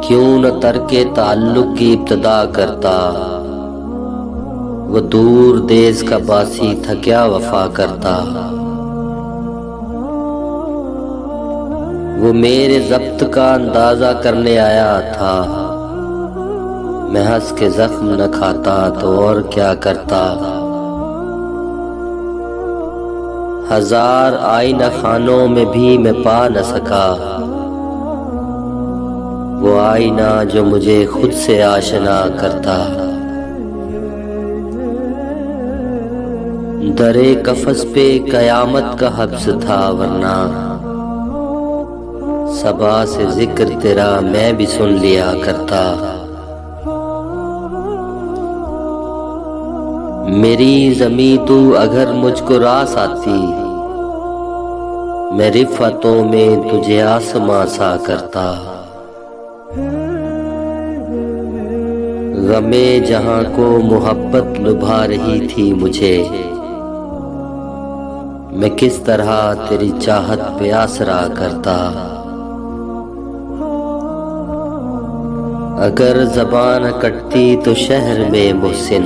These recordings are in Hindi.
क्यों न तरके ताल्लुक की इब्तदा करता, वो दूर देश का बासी था क्या वफा करता। वो मेरे ज़ब्त का अंदाज़ा करने आया था, मैं हंस के जख्म न खाता तो और क्या करता। हजार आईना खानों में भी मैं पा न सका, वो आईना जो मुझे खुद से आशना करता। दरे कफस पे कयामत का हब्स था, वरना सबा से जिक्र तेरा मैं भी सुन लिया करता। मेरी ज़मीं तू अगर मुझको रास आती, मैं रिफ़तों में तुझे आसमां सा करता। गमे जहां को मोहब्बत लुभा रही थी मुझे, मैं किस तरह तेरी चाहत पे आसरा करता। अगर ज़बान कटती तो शहर में मुहसिन,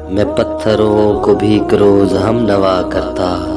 मैं पत्थरों को भी रोज़ हम नवा करता।